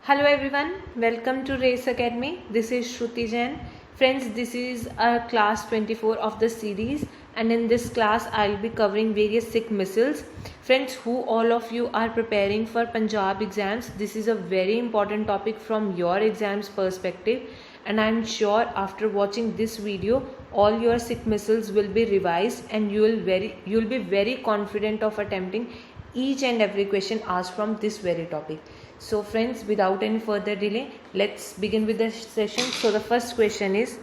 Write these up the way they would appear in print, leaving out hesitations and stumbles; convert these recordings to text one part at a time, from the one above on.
Hello everyone, welcome to Race Academy. This is Shruti Jain. Friends, this is our class 24 of the series, and in this class I'll be covering various Sikh missiles. Friends, who all of you are preparing for Punjab exams, this is a very important topic from your exams perspective, and I'm sure after watching this video all your Sikh missiles will be revised and you'll be very confident of attempting each and every question asked from this very topic. So friends, without any further delay, let's begin with the session. So the first question is,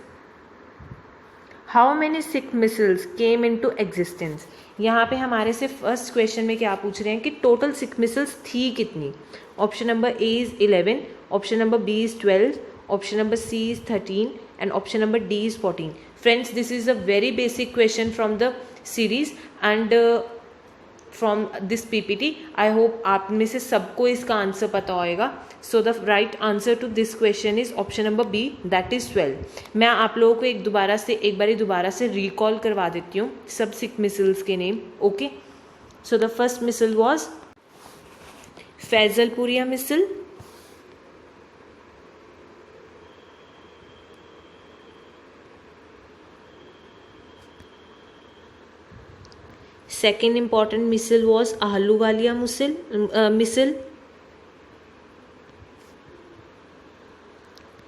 how many Sikh missiles came into existence? यहाँ पे हमारे से first question में क्या पूछ रहे हैं कि टोटल सिख मिसिल्स थी कितनी. Option number A is 11, option number B is 12, option number C is 13 and option number D is 14. Friends, this is a very basic question from the series and from this PPT. I hope आप में से सबको इसका answer पता होएगा. So the right answer to this question is option number B, that is 12. मैं आप लोगों को एक बार दोबारा से रिकॉल करवा देती हूँ सब सिख मिसिल्स के name. Okay, so the first misl was Faizalpuria misl, second important missile was Ahluwalia missile.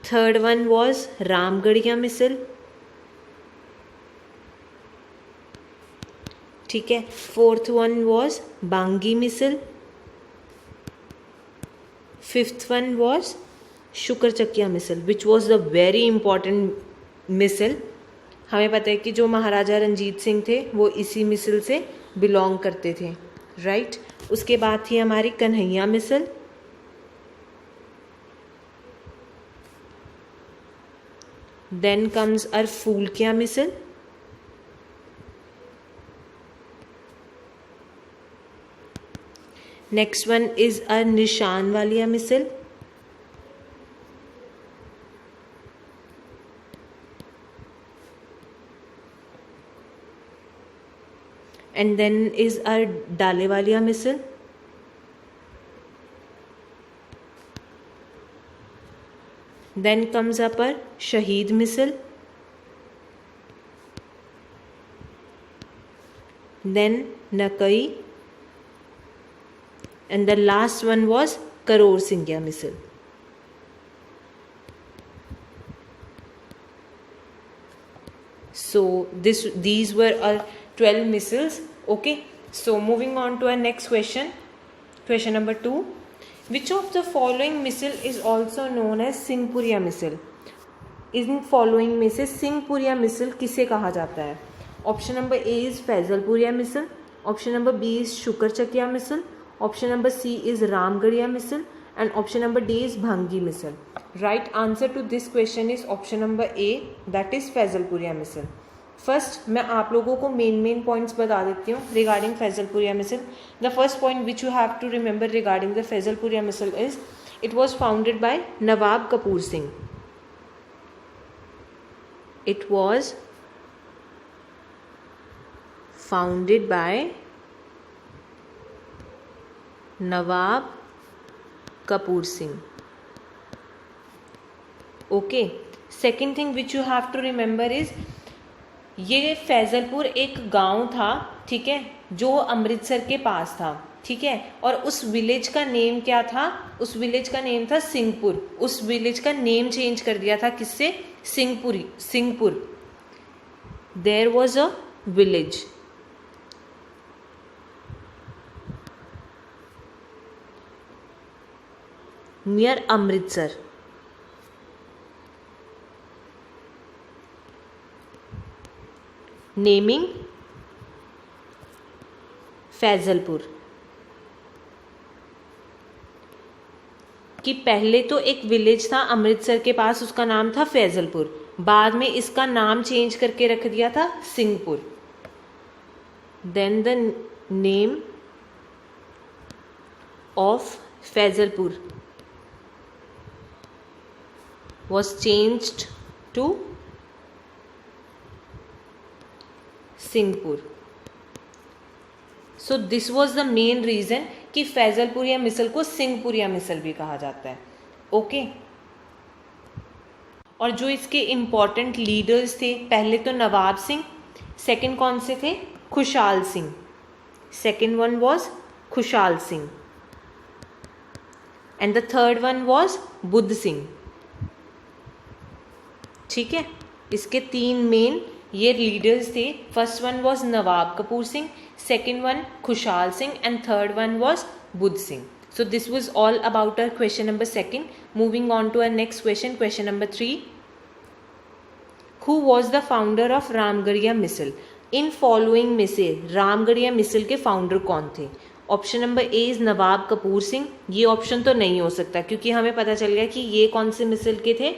Third one was Ramgarhia missile. ठीक है. Fourth one was Bangi missile. Fifth one was Shukarchakia missile, which was the very important missile. हमें पता है कि जो महाराजा रंजीत सिंह थे वो इसी मिसल से बिलोंग करते थे, राइट. उसके बाद थी हमारी Kanhaiya misl, then comes our Phulkia misl, next one is our Nishan Walia misal, and then is our Dalewalia missile, then comes up our Shaheed missile, then Nakai, and the last one was Karor Singhia missile. So these were our 12 missiles. Okay, so moving on to our next question. Question number 2. Which of the following missile is also known as Singhpuria missile? In following में से Singhpuria missile किसे कहा जाता है? Option number A is Faizalpuria misl, option number B is Shukarchakia misl, option number C is Ramgarhia misl and option number D is Bhangi misl. Right answer to this question is option number A, that is Faizalpuria misl. First मैं आप लोगों को मेन पॉइंट्स बता देती हूँ regarding Faizalpuria misl. The first point which you have to remember regarding the Faizalpuria misl is it was founded by Nawab Kapur Singh. It was founded by Nawab Kapur Singh. Okay, second thing which you have to remember is ये फैजलपुर एक गांव था, ठीक है, जो अमृतसर के पास था, ठीक है, और उस विलेज का नेम क्या था? उस विलेज का नेम था सिंहपुर. उस विलेज का नेम चेंज कर दिया था किससे? Singhpur. There was a village near Amritsar. Naming Faizalpur. कि पहले तो एक विलेज था अमृतसर के पास, उसका नाम था फैजलपुर, बाद में इसका नाम चेंज करके रख दिया था Singhpur. Then the name of Faizalpur was changed to Singhpur. So this was the main reason कि फैजलपुरिया मिसल को सिंहपुरिया मिसल भी कहा जाता है. ओके। और जो इसके इम्पॉर्टेंट लीडर्स थे, पहले तो नवाब सिंह, सेकंड कौन से थे? खुशहाल Singh. Second one was Khushal Singh and the third one was Buddh Singh. ठीक है, इसके 3 मेन ये लीडर्स थे। First one was Nawab Kapur Singh, second one Khushal Singh and third one was Buddh Singh. So this was all about our question number 2. Moving on to our next question, question number 3. Who was the founder of Ramgarhia misl? In following में से रामगढ़िया मिसल के founder कौन थे? Option number A is Nawab Kapur Singh. ये option तो नहीं हो सकता क्योंकि हमें पता चल गया कि ये कौन से मिसल के थे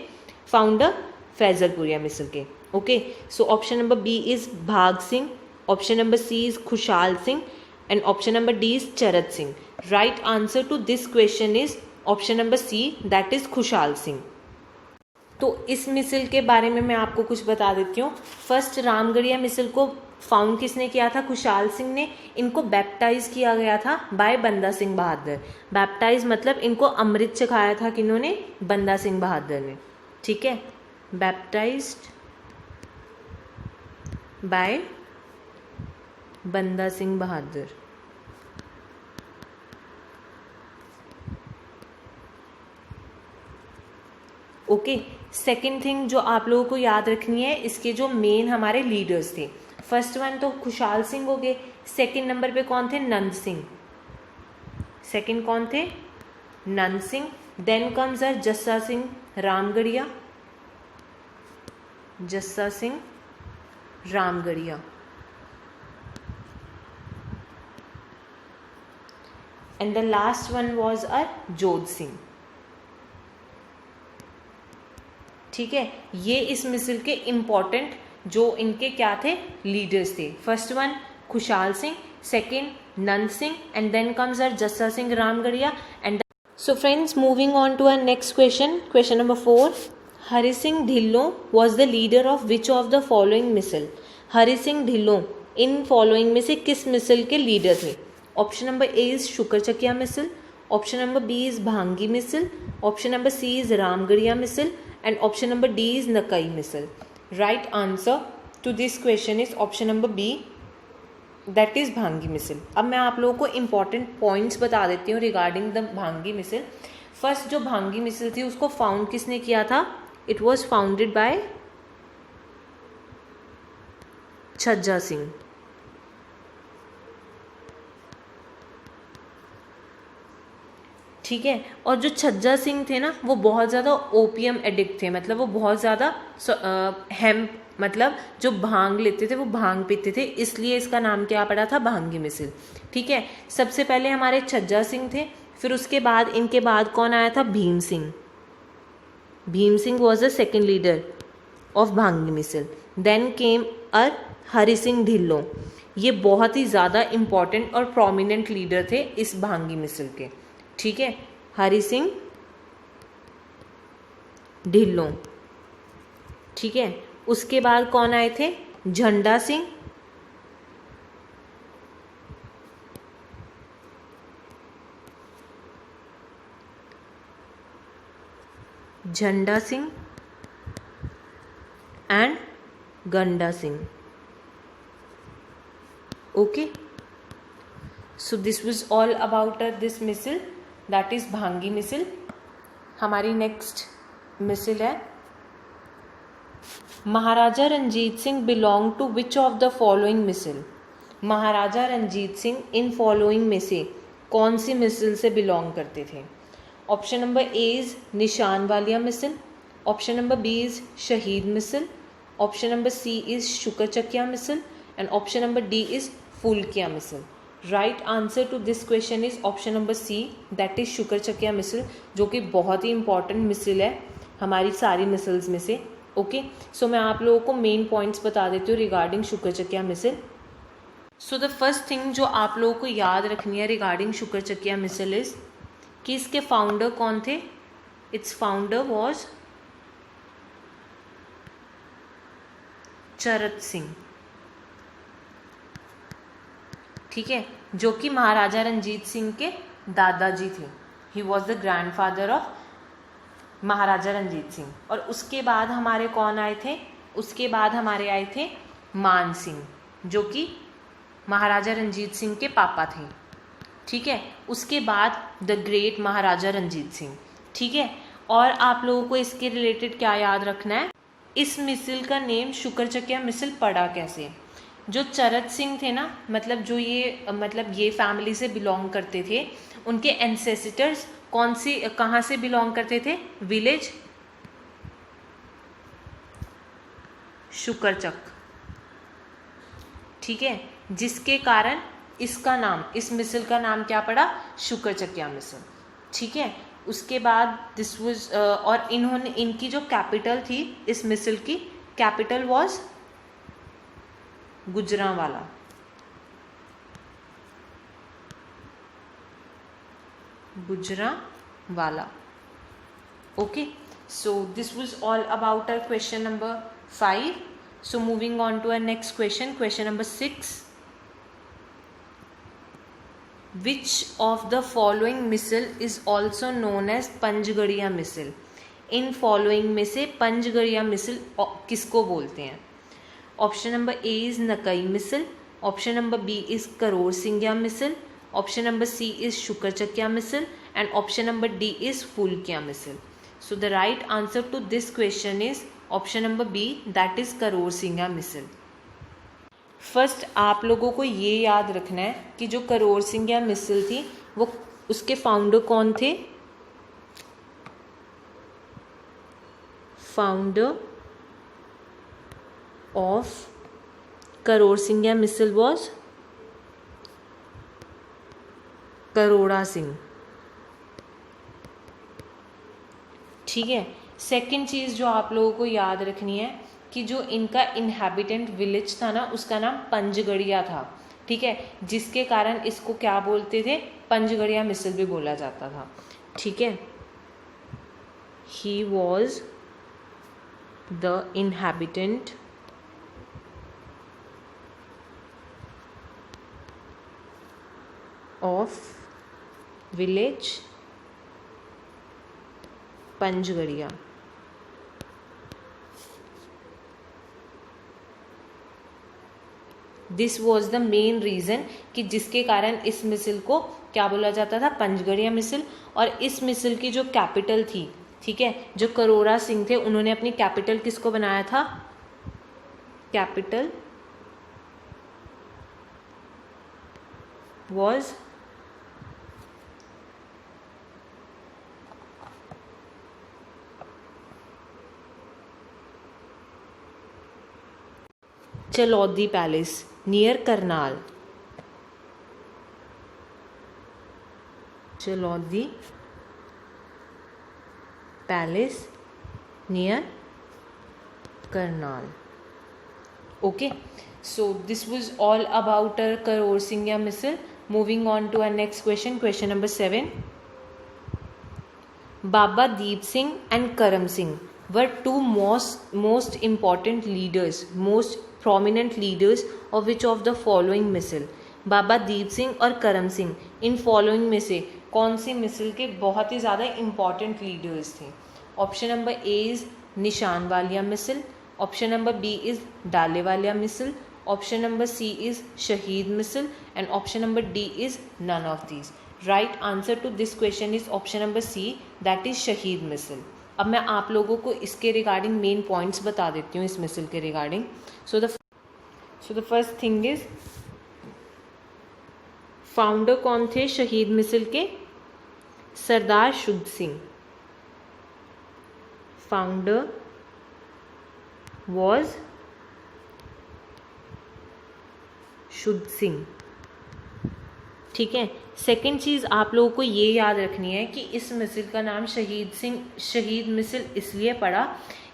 फाउंडर? फैजलपुरिया मिसल के. Okay, so option number B is Bhag Singh, option number C is Khushal Singh and option number D is Charat Singh. Right answer to this question is option number C, that is Khushal Singh. तो इस मिसल के बारे में मैं आपको कुछ बता देती हूँ. फर्स्ट रामगढ़िया मिसल को फाउंड किसने किया था? खुशहाल सिंह ने. इनको बैप्टाइज किया गया था बाय बंदा सिंह बहादुर. बैप्टाइज मतलब इनको अमृत चखाया था किन्होंने? बंदा सिंह बहादुर ने. ठीक है, बैप्टाइज्ड बाय बंदा Singh Bahadur. Okay, second thing जो आप लोगों को याद रखनी है, इसके जो मेन हमारे लीडर्स थे, फर्स्ट वन तो खुशहाल सिंह हो गए. सेकेंड नंबर पे कौन थे? नंद सिंह. सेकेंड कौन थे? Nand Singh. Then comes our Jassa Singh Ramgarhia. Jassa Singh Ramgarhia. And the last one was our Jodh Singh. ठीक है, ये इस मिसल के इम्पॉर्टेंट जो इनके क्या थे? लीडर्स थे. First one Khushal Singh, second Nand Singh and then comes our Jassa Singh Ramgarhia. And so friends, moving on to our next question, question number 4. Hari Singh Dhillon was the leader of which of the following misl? Hari Singh Dhillon इन फॉलोइंग में से किस मिसल के लीडर थे? Option number A is Shukarchakia misl, option number B is Bhangi misl, option number C is Ramgarhia misl and option number D is Nakai missile. Right answer to this question is option number B, that is भांगी मिसल. अब मैं आप लोगों को important points बता देती हूँ regarding the भांगी मिसल. फर्स्ट जो भांगी मिसल थी उसको फाउंड किसने किया था? It was founded by छज्जा सिंह. ठीक है, और जो छज्जा सिंह थे ना वो बहुत ज़्यादा ओपियम एडिक्ट थे. मतलब वो बहुत ज़्यादा हेम्प मतलब जो भांग लेते थे वो भांग पीते थे, इसलिए इसका नाम क्या पड़ा था? भांगी मिसल. ठीक है, सबसे पहले हमारे छज्जा सिंह थे, फिर उसके बाद इनके बाद कौन आया था? Bhim Singh. Bhim Singh was the second leader of भांगी मिसल. देन केम अर हरि सिंह ढिल्लों. ये बहुत ही ज़्यादा इम्पॉर्टेंट और प्रोमिनेंट लीडर थे इस भांगी मिसल के. ठीक है, हरि सिंह ढिल्लों. ठीक है, उसके बाद कौन आए थे? झंडा सिंह, झंडा Singh and Ganda Singh. Okay, so this was all about this misl, that is Bhangi misl. हमारी नेक्स्ट मिसल है Maharaja Ranjit Singh belong to which of the following misl? Maharaja Ranjit Singh इन फॉलोइंग में से कौन सी मिसल से बिलोंग करते थे? Option number A is Nishan Walia misl, option number B is Shaheed misl, option number C is Shukarchakia misl and option number D is Phulkia misl. Right answer to this question is option number C, that is Shukarchakia misl, जो कि बहुत ही इंपॉर्टेंट मिसल है हमारी सारी मिसल्स में से. ओके, सो मैं आप लोगों को मेन पॉइंट्स बता देती हूँ regarding Shukarchakia misl. So the first thing जो आप लोगों को याद रखनी है रिगार्डिंग शुक्रचकिया मिसल इज कि इसके फाउंडर कौन थे? इट्स फाउंडर वॉज चरत सिंह. ठीक है, जो कि महाराजा रंजीत सिंह के दादाजी थे. He was the grandfather of Maharaja Ranjit Singh. और उसके बाद हमारे कौन आए थे, उसके बाद हमारे आए थे मान सिंह, जो कि महाराजा रंजीत सिंह के पापा थे। ठीक है, उसके बाद द ग्रेट महाराजा रंजीत सिंह। ठीक है, और आप लोगों को इसके रिलेटेड क्या याद रखना है, इस मिसल का नेम शुक्रचकिया मिसल पड़ा कैसे। जो चरत सिंह थे ना, मतलब जो ये फैमिली से बिलोंग करते थे, उनके एंसेस्टर्स कहाँ से बिलोंग करते थे, विलेज शुक्रचक। ठीक है, जिसके कारण इसका नाम, इस मिसल का नाम क्या पड़ा, शुक्रचकिया मिसल। ठीक है, उसके बाद दिस वाज और इन्होंने, इनकी जो कैपिटल थी इस मिसल की, capital was Gujranwala. Gujranwala. Okay, so this was all about our question number 5. So moving on to our next question, question number 6. Which of the following missile is also known as Panchgarhia misl. In following में से पंचगड़िया मिसल किसको बोलते हैं। Option number A is Nakai misl, option number B is Karor Singhia misl, option number C is Shukarchakia misl, and option number D is Phulkia misl. So the right answer to this question is option number B, that is Karor Singhia misl. First आप लोगों को ये याद रखना है कि जो करोड़ सिंगिया मिसल थी वो, उसके फाउंडर कौन थे, founder of Karor Singhia misl was Karora Singh. ठीक है, सेकंड चीज़ जो आप लोगों को याद रखनी है कि जो इनका इनहैबिटेंट विलेज था ना, उसका नाम पंचगड़िया था। ठीक है, जिसके कारण इसको क्या बोलते थे, पंचगड़िया मिसल भी बोला जाता था। ठीक है, he was the inhabitant of village Panchgarhia. This was the main reason कि जिसके कारण इस मिसल को क्या बोला जाता था, पंचगड़िया मिसल। और इस मिसल की जो कैपिटल थी, ठीक है, जो करोड़ा सिंह थे, उन्होंने अपनी कैपिटल किसको बनाया था, capital was Chalaudi palace near Karnal. Chalaudi palace near Karnal. Okay, so this was all about our Karor Singhia misl. Moving on to our next question, question number 7. Baba Deep Singh and Karam Singh were two most important leaders, most prominent leaders of which of the following मिसल। बाबा दीप सिंह और करम सिंह इन following में से कौन सी मिसल के बहुत ही ज़्यादा इम्पॉर्टेंट लीडर्स थे। Option number A is Nishan Walia misl, option number B is Dalle Walia misl, option number C is Shaheed misl, and option number D is none of these. Right answer to this question is option number C, that is Shaheed misl. अब मैं आप लोगों को इसके regarding main points बता देती हूँ इस मिसल के regarding. So the first thing is, founder कौन थे शहीद मिसल के, सरदार शुद्ध सिंह। फाउंडर वॉज शुद्ध सिंह। ठीक है, सेकेंड चीज़ आप लोगों को ये याद रखनी है कि इस मिसल का नाम शहीद मिसल इसलिए पड़ा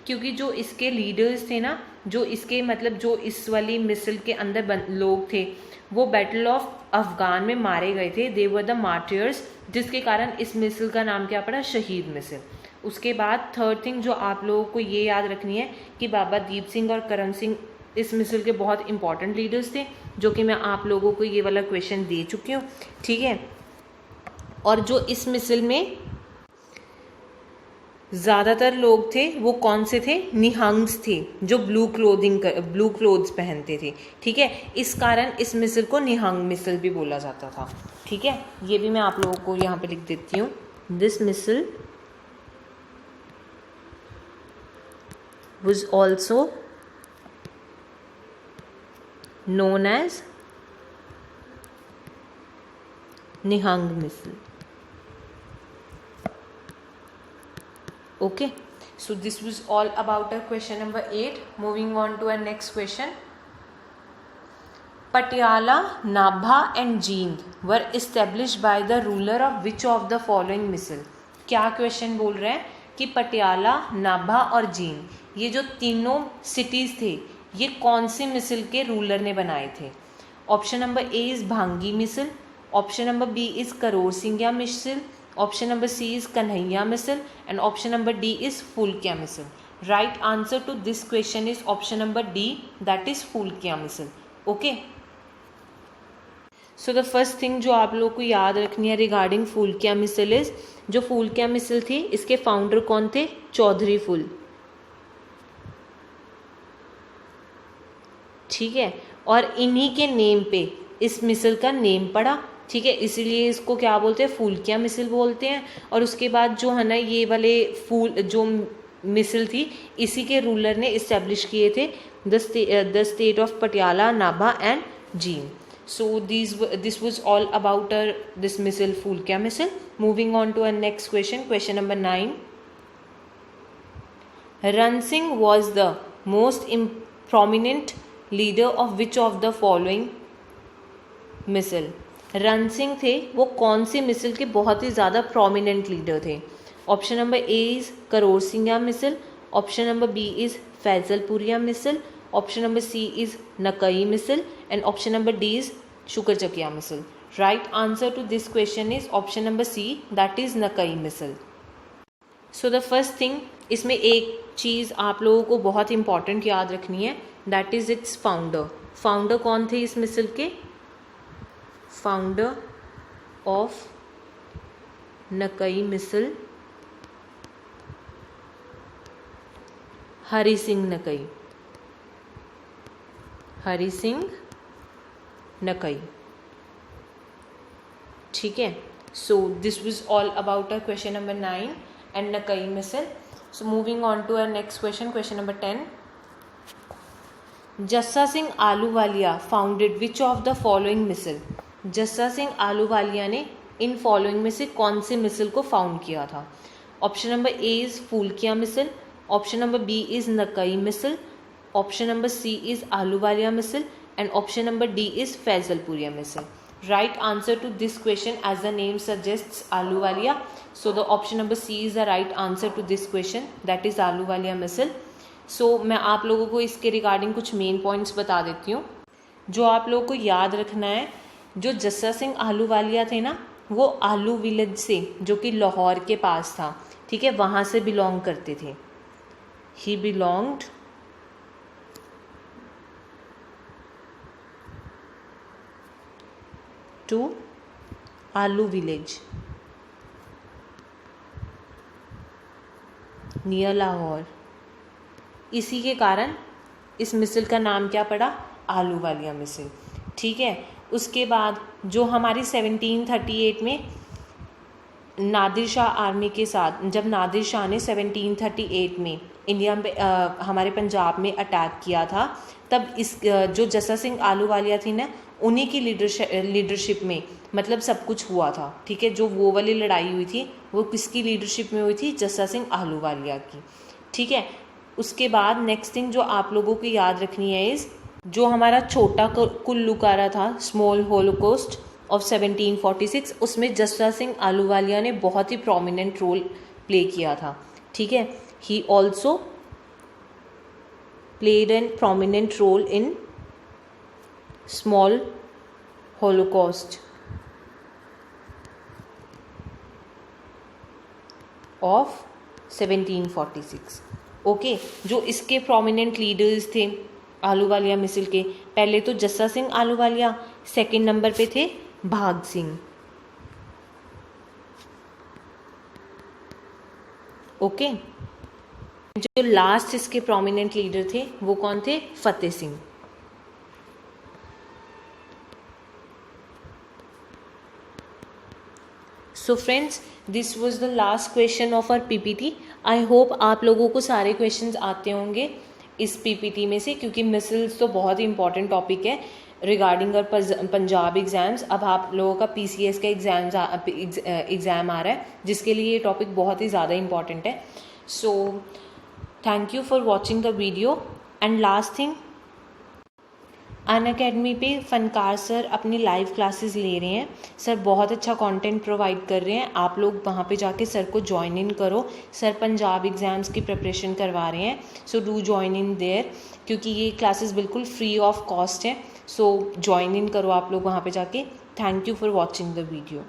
क्योंकि जो इसके लीडर्स थे ना, जो इसके मतलब जो इस वाली मिसल के अंदर लोग थे, वो बैटल ऑफ अफगान में मारे गए थे। दे वर द मार्टियर्स, जिसके कारण इस मिसल का नाम क्या पड़ा, शहीद मिसल। उसके बाद थर्ड थिंग जो आप लोगों को ये याद रखनी है कि बाबा दीप सिंह और करम सिंह इस मिसल के बहुत इंपॉर्टेंट लीडर्स थे, जो कि मैं आप लोगों को ये वाला क्वेश्चन दे चुकी हूँ। ठीक है, और जो इस मिसल में ज़्यादातर लोग थे वो कौन से थे, निहंग्स थे, जो ब्लू क्लोथ्स पहनते थे। ठीक है, इस कारण इस मिसल को निहंग मिसल भी बोला जाता था। ठीक है, ये भी मैं आप लोगों को यहाँ पे लिख देती हूँ। This misl was also known as Nihang missile. Okay, so this was all about our question number 8. Moving on to our next question. Patiala, Nabha and Jind were established by the ruler of which of the following missile? क्या question बोल रहे हैं कि पटियाला, नाभा और जींद ये जो तीनों cities थे ये कौन सी मिसल के रूलर ने बनाए थे? Option number A is Bhangi misl, option number B is Karor Singhia misl, option number C is Kanhaiya misl and option number D is Phulkia misl. Right answer to this question is option number D, that is Phulkia misl. Okay, so the first thing जो आप लोग को याद रखनी है regarding Phulkian misal is, जो फुलकिया मिसल थी इसके फाउंडर कौन थे? चौधरी फुल. ठीक है, और इन्हीं के नेम पे इस मिसल का नेम पड़ा. ठीक है, इसीलिए इसको क्या बोलते हैं? फुलकिया मिसल बोलते हैं. और उसके बाद जो है ना ये वाले फूल जो मिसल थी इसी के रूलर ने इस्टेब्लिश किए थे the state of Patiala, Nabha and Jind. So this was all about this missile, Fulkia missile. Moving on to our next question, question number 9. Rann Singh was the most prominent leader of which of the following missile? Ran Singh थे वो कौन सी मिसल के बहुत ही ज़्यादा prominent leader थे? Option number A is Karor Singhia misl, option number B is Faizalpuria misl, option number C is Nakai misl and option number D is Shukarchakia misl. Right answer to this question is option number C, that is Nakai misl. So the first thing, इसमें एक चीज़ आप लोगों को बहुत important याद रखनी है, that is its founder. Founder कौन थे इस मिसल के? Founder of Nakai misl Hari Singh Nakai. हरि सिंह नकई. ठीक है, so this was all about our question number 9 and Nakai misl. So moving on to our next question, question number 10. Jassa Singh Ahluwalia founded which of the following misl? Jassa Singh Ahluwalia ने इन फॉलोइंग में से कौन से मिसल को फाउंड किया था? Option number A is Phulkia misl, option number B is Nakai misl, option number C is Ahluwalia misl and option number D is Faisalpuriya missile. Right answer to this question, as the name suggests, Ahluwalia. So the option number C is the right answer to this question, that is Ahluwalia missile. So मैं आप लोगों को इसके regarding कुछ main points बता देती हूँ जो आप लोगों को याद रखना है. जो जस्सा सिंह आहलूवालिया थे ना वो आलू विलेज से जो कि लाहौर के पास था, ठीक है, वहाँ से बिलोंग करते थे. ही बिलोंग्ड टू आलू विलेज नियर लाहौर. इसी के कारण इस मिसल का नाम क्या पड़ा? आलूवालिया मिसल. ठीक है, उसके बाद जो हमारी 1738 में नादिर शाह आर्मी के साथ, जब नादिर शाह ने 1738 में इंडिया पे हमारे पंजाब में अटैक किया था, तब इस जो जस्सा सिंह आलूवालिया थी ना उन्हीं की लीडरशिप में मतलब सब कुछ हुआ था. ठीक है, जो वो वाली लड़ाई हुई थी वो किसकी लीडरशिप में हुई थी? जस्सा सिंह आलूवालिया की. ठीक है, उसके बाद नेक्स्ट थिंग जो आप लोगों को याद रखनी है इस जो हमारा छोटा कुल्लूकारा था, स्मॉल होलोकॉस्ट ऑफ 1746, उसमें जस्सा सिंह आलूवालिया ने बहुत ही प्रोमिनेंट रोल प्ले किया था. ठीक है, he also played an prominent role in small holocaust of 1746. Okay, जो इसके प्रोमिनेंट लीडर्स थे आलूवालिया मिसल के, पहले तो जस्सा सिंह आलूवालिया, सेकंड नंबर पे थे भाग सिंह, ओके। जो लास्ट इसके प्रोमिनेंट लीडर थे वो कौन थे? Fateh Singh. So friends, this was the last question of our PPT. I hope आप लोगों को सारे क्वेश्चंस आते होंगे इस पीपीटी में से, क्योंकि मिसल्स तो बहुत ही इंपॉर्टेंट टॉपिक है रिगार्डिंग और पंजाब एग्जाम्स। अब आप लोगों का पीसीएस का एग्ज़ाम आ रहा है, जिसके लिए ये टॉपिक बहुत ही ज़्यादा इंपॉर्टेंट है। So thank you for watching the video. And last thing, Unacademy पे फनकार सर अपनी लाइव क्लासेस ले रहे हैं। सर बहुत अच्छा कंटेंट प्रोवाइड कर रहे हैं, आप लोग वहाँ पे जाके सर को ज्वाइन इन करो। सर पंजाब एग्ज़ाम्स की प्रिपरेशन करवा रहे हैं, so do join in their, क्योंकि ये क्लासेस बिल्कुल फ्री ऑफ कॉस्ट है। सो ज्वाइन इन करो आप लोग वहाँ पे जाके। Thank you for watching the video.